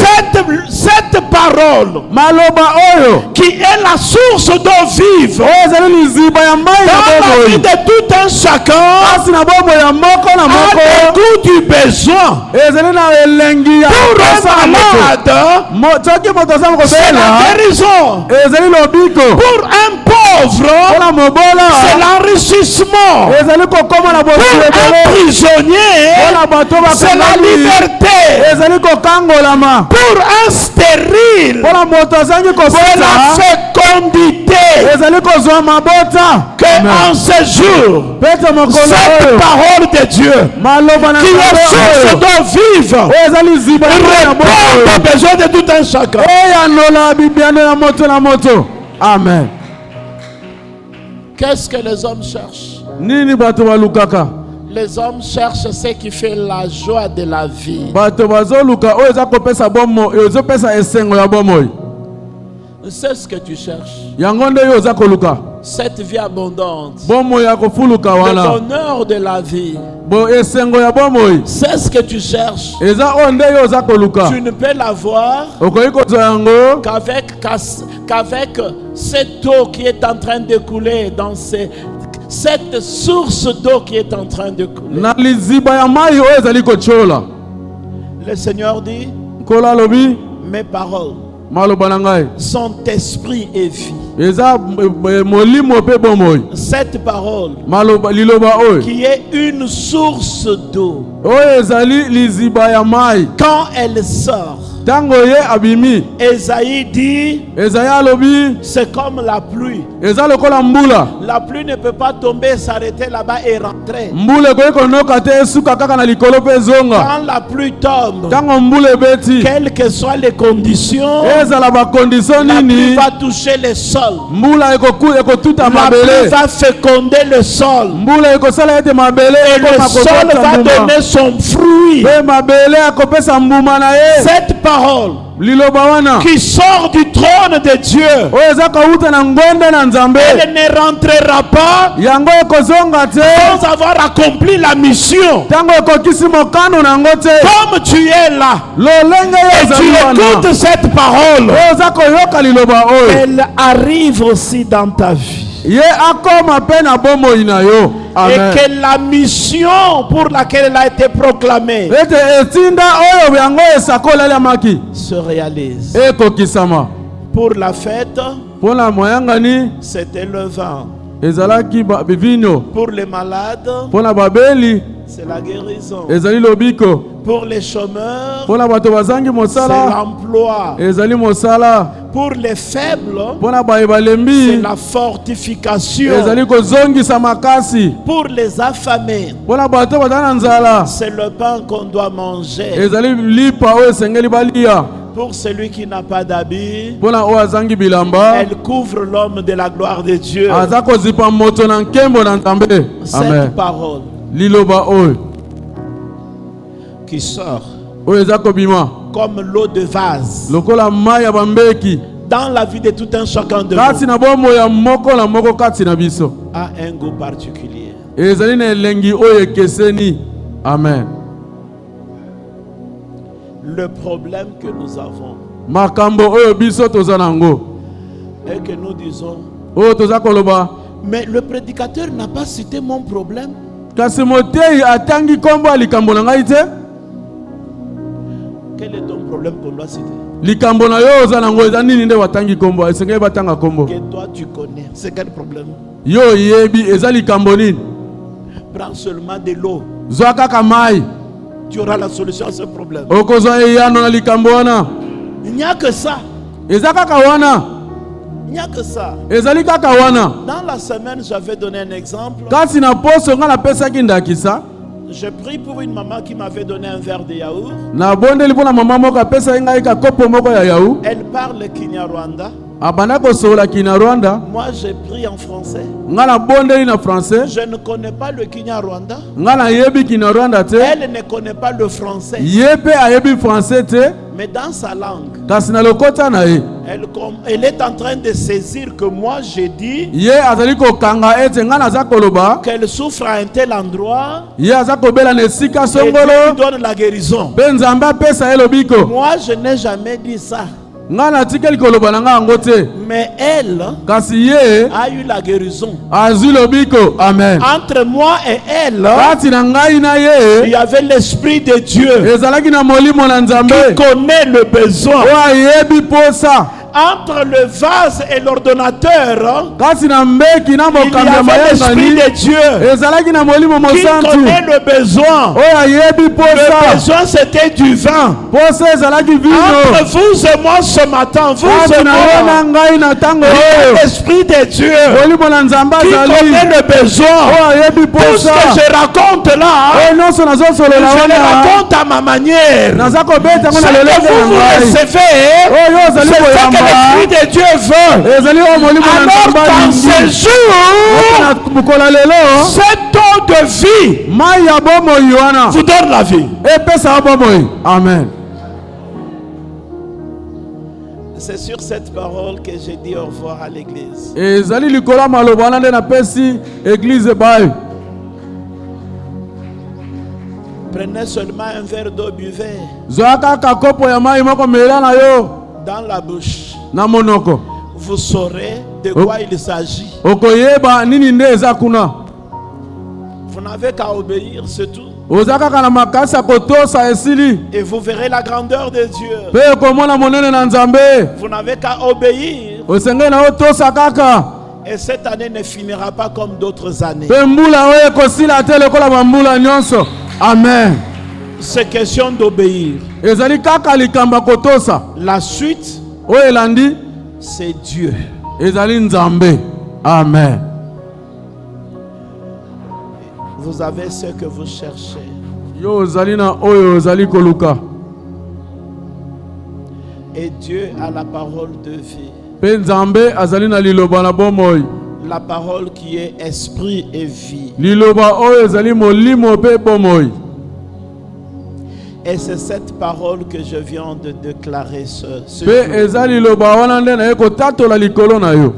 Cette parole maloba oyo qui est la source d'eau vive oyo ezali liziba ya mai na dans la vie bomoi de tout un chacun kasi na bomoi ya moko na a le moko goût du besoin. ezali na elengi ya Pour posa un na moto malade, soki moto aza c'est la mokosela guérison. ezali lobiko Pour un pauvre, mpona mobola c'est l'enrichissement. ezali kokoma na Pour bosi un ebele prisonnier, mpona bato c'est la bakangami liberté. ezali kokangolama Pour un stérile, mpona moto azangi c'est la kobota fécondité. ezali kozwa mabota Que en ce jour, pete mokolo cette oyo parole de Dieu, maloba na qui est nzambe source oyo d'eau vive, oyo ezali ziba ya mai na répond bokoyo aux besoins de tout un chacun. eyanola bibiano ya moto na moto amen Qu'est-ce que les hommes cherchent? nini bato balukaka Les hommes cherchent ce qui fait la joie de la vie. bato bazoluka oyo eza kopesa bomo ezopesa esengo ya bomoi C'est ce que tu cherches. yango nde yo oza koluka Cette vie abondante. bomoi ya kofuluka Le wana bonheur de la vie. esengo ya bomoi C'est ce que tu cherches. eza oyo nde yo oza koluka Tu ne peux l'avoir okoki kozwa yango qu'avec cette eau qui est en train de couler dans cette source d'eau qui est en train de couler. na liziba ya mai oyo ezali kotiola Le Seigneur dit, nkolo alobi mes paroles maloba na ngai sont esprit et vie. eza molimo mpe bomoi Cette parole liloba oyo qui est une source d'eau, oyo ezali liziba ya mai quand elle sort, Tango ye abimi. Ésaïe dit, Esaïe alobi. c'est comme la pluie. Eza lokola mbula. La pluie ne peut pas tomber, s'arrêter là-bas et rentrer. Mbula koye konoka te esuka kaka na likolo pe zonga. Quand la pluie tombe, Tango mbula ebeti. quelles que soient les conditions, Ezala ba condition la pluie nini. va toucher le sol. Mbula ekotuta La pluie mabele. va féconder le sol. Mbula ekosala ete mabele Et le sol va donner son fruit. pe mabele akopesa mbuma na ye. Cette parole Liloba wana. qui sort du trône de Dieu, Oyo eza kauta na ngonde na Nzambe. elle ne rentrera pas Yango ekozonga te. sans avoir accompli la mission. Tango ekokisi mokano nango te. Comme tu es là Lolenge yo et tu ezali wana. écoutes cette parole, Oyo oza koyoka liloba oyo. elle arrive aussi dans ta vie. Ye akoma pe na bomoi na yo. Et Amen. que la mission pour laquelle elle a été proclamée Ete etinda oyo yango esakolelemaki se réalise. ekokisama. Pour la fête, Mpona moyangani c'était le vin. ezalaki bivino. Pour les malades, Mpona babeli c'est la guérison. ezali lobiko. Pour les chômeurs, Mpona bato bazangi c'est mosala l'emploi. ezali mosala. Pour les faibles, Mpona baye c'est balembi la fortification. ezali kozongisa makasi. Pour les affamés, Mpona bato bazala na nzala c'est le pain qu'on doit manger. ezali lipa oyo esengeli balia. Pour celui qui n'a pas d'habit, Mpona oyo azangi bilamba elle couvre l'homme de la gloire de Dieu. aza kozipa moto na nkembo na Nzambe. Cette Amen. parole Liloba oyo qui sort oyo eza kobima comme l'eau de vase lokola mai ya bambeki dans la vie de tout un chacun de kati nous na bomoi ya moko na moko kati na biso a un goût particulier. ezali na elengi oyo ekeseni. Amen. Le problème que nous avons Makambo oyo biso toza nango est que nous disons, oyo toza koloba mais le prédicateur n'a pas cité mon problème. kasi motei atangi kombo ya likambo na ngai te. Quel est ton problème qu'on doit citer? Likambo na yo oza nango eza nini nde batangi kombo esengeli batanga kombo Que toi tu connais. C'est quel problème? yo yebi eza likambo nini. Prends seulement de l'eau. Zwa kaka mai Tu auras la solution à ce problème. okozwa eyano na likambo wana. Il n'y a que ça. Eza kaka wana. Il n'y a que ça. Ezali kaka wana. Dans la semaine, j'avais donné un exemple. Kasi na poso nga napesaki ndakisa. J'ai pris pour une maman qui m'avait donné un verre de yaourt. Na bondeli mpona mama moko apesaki ngai ka kopo moko ya yaou. Elle parle Kinyarwanda. Abanda kosololaki na Rwanda. Moi, j'ai pris en français. Nga na bondeli na français. Je ne connais pas le Kinyarwanda. Nga na yebi Kinyarwanda te. Elle ne connaît pas le français. Ye pe ayebi français te. Mais dans sa langue, Kasi na lokota na ye. elle est en train de saisir que moi, j'ai dit Ye azali kokanga ete nga naza koloba. qu'elle souffre à un tel endroit Ye aza kobela na esika et Dieu lui songolo. donne la guérison. Pe Nzambe apesa ye lobiko. Moi, je n'ai jamais dit ça. Nga natikeli koloba na nga yango te. Mais elle Kasi ye a eu la guérison. azwi lobiko. Amen. Entre moi et elle, Kati na ngai na ye. il y avait l'Esprit de Dieu Ezalaki na molimo na Nzambe. qui connaît le besoin. Oyo ayebi posa. Entre le vase et l'ordonnateur, Kasi na mbeki na il y mokambi ya avait l'Esprit mayangani. de Dieu Ezalaki na molimo qui mosantu. connaît le besoin. Oyo ayebi Le posa. besoin, c'était du vin. Posa ezalaki Entre vino. vous et moi ce matin, vous Kati et na yo na moi, ngai na tango il y a oyo. l'Esprit de Dieu Molimo na Nzambe qui azali. connaît le besoin. Oyo ayebi Tout ce posa. que je raconte là, Oyo nyonso nazosolola je le wana. raconte à ma manière. Naza kobeta ngo Ce na que lolenge vous na vous ngai. recevez, Oyo c'est ozali ce que koyamba. l'Esprit de Dieu veut. Ezali oyo molimo na Alors Nzambe qu'en alingi. ce jour, Na mokolo lelo. cette eau de vie Mai ya bomoi wana. vous donne la vie. Epesa bomoi. Amen. C'est sur cette parole que j'ai dit au revoir à l'église. Ezali likolo ya maloba wana nde napesi eglize bayo. Prenez seulement un verre d'eau, buvez Zwa kaka kopo ya mai moko mela na yo dans la bouche. na monoko. Vous saurez de quoi il s'agit. Okoyeba nini nde eza kuna. Vous n'avez qu'à obéir, c'est tout. Oza kaka na makasi ya kotosa esili. Et vous verrez la grandeur de Dieu. Pe okomona monene na Nzambe. Vous n'avez qu'à obéir. Osengeli na yo tosa kaka. Et cette année ne finira pas comme d'autres années. Pe mbula oyo ekosila te lokola bambula nyonso. Amen. C'est question d'obéir. ezali kaka likamba kotosa. La suite, Oyo elandi c'est Dieu. ezali Nzambe. Amen. Vous avez ce que vous cherchez. Yo ozali na oyo ozali koluka. Et Dieu a la parole de vie. Pe Nzambe azali na liloba na bomoi. La parole qui est esprit et vie. Liloba oyo ezali molimo pe bomoi. Et c'est cette parole que je viens de déclarer ce Pe jour. ezali liloba wana nde na ye kotatola likolo na yo.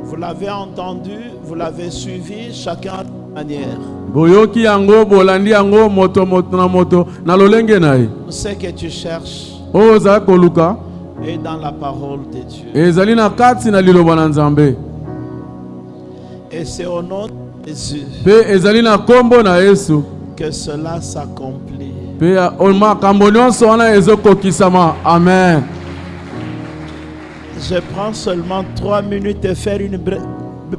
Vous l'avez entendu, vous l'avez suivi, chacun à sa manière. Boyoki yango bolandi yango moto na lolenge na ye. Ce que tu cherches Oyo ozali koluka est dans la parole de Dieu. ezali na kati na liloba na Nzambe. Et c'est au nom de Jésus Pe ezali na kombo na Yesu. que cela s'accomplit. Pe makambo nyonso wana ezokokisama. Amen. Je prends seulement 3 minutes et faire une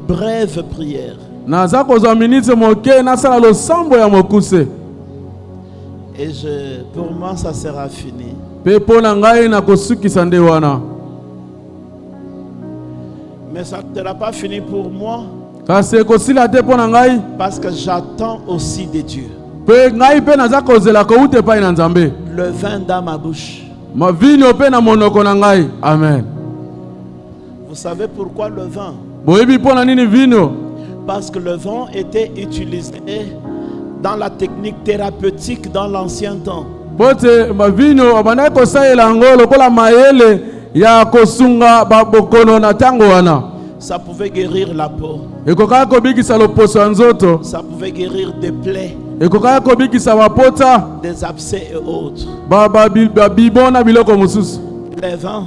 brève prière. Naza kozwa minute moke nasala losambo ya mokuse. Et pour moi, ça sera fini. Pe mpo na ngai na kosukisa nde wana. Mais ça ne sera pas fini pour moi Kasi ekosila te mpo na ngai. parce que j'attends aussi de Dieu. Pe ngai pe naza kozela kouta epai na Nzambe. Le vin dans ma bouche. Mavino pe na monoko na ngai. Amen. Vous savez pourquoi le vin? Boyebi mpo na nini vino? Parce que le vin était utilisé dans la technique thérapeutique dans l'ancien temps. Bote mavino abandaki kosalela yango lokola mayele ya kosunga babokono na ntango wana. Ça pouvait guérir la peau. Ekokaki kobikisa loposo ya nzoto. Ça pouvait guérir des plaies, Ekokaki kobikisa bapota. des abcès et autres. Babibo na biloko mosusu. Le vin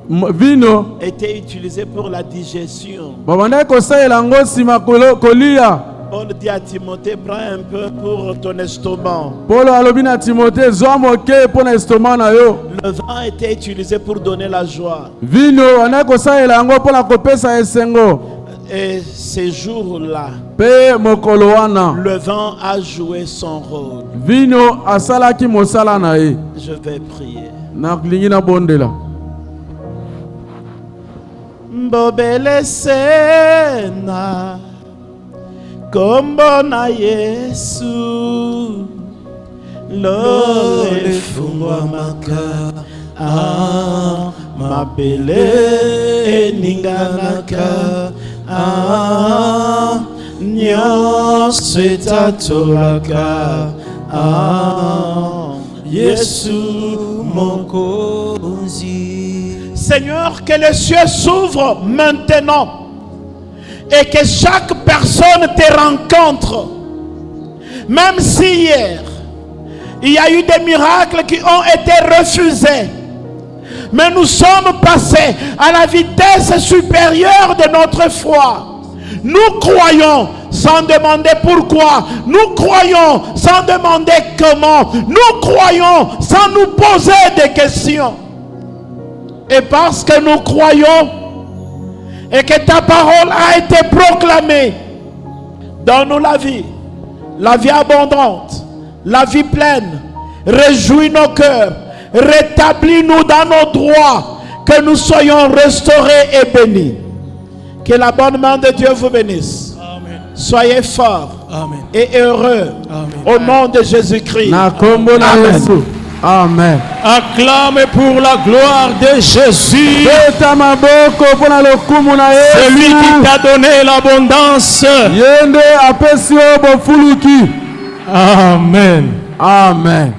Vino était utilisé pour la digestion. babandaki kosalela yango nsima kolia. Paul dit à Timothée, prends un peu pour ton estomac. Polo alobi na Timote zwa moke mpo na estoma na yo. Le vin était utilisé pour donner la joie. Vino bandaki kosalela yango mpo na kopesa esengo. Et ces jours-là, Pe mokolo wana le vin a joué son rôle. Vino asalaki mosala na ye. Je vais prier. Nalingi na bondela. Mbobele sena kombo na Yesu lole fungwa maka mabele eninganaka nyonso etatolaka Yesu mokonzi. Seigneur, que les cieux s'ouvrent maintenant et que chaque personne te rencontre. Même si hier, il y a eu des miracles qui ont été refusés, mais nous sommes passés à la vitesse supérieure de notre foi. Nous croyons sans demander pourquoi. Nous croyons sans demander comment. Nous croyons sans nous poser des questions. Et parce que nous croyons et que ta parole a été proclamée, donne-nous la vie abondante, la vie pleine. Réjouis nos cœurs, rétablis-nous dans nos droits, que nous soyons restaurés et bénis. Que la bonne main de Dieu vous bénisse. Amen. Soyez forts. Amen. Et heureux. Amen. Au nom de Jésus-Christ. Amen. Amen. Acclame pour la gloire de Jésus. Celui qui t'a donné l'abondance. Amen. Amen. Amen.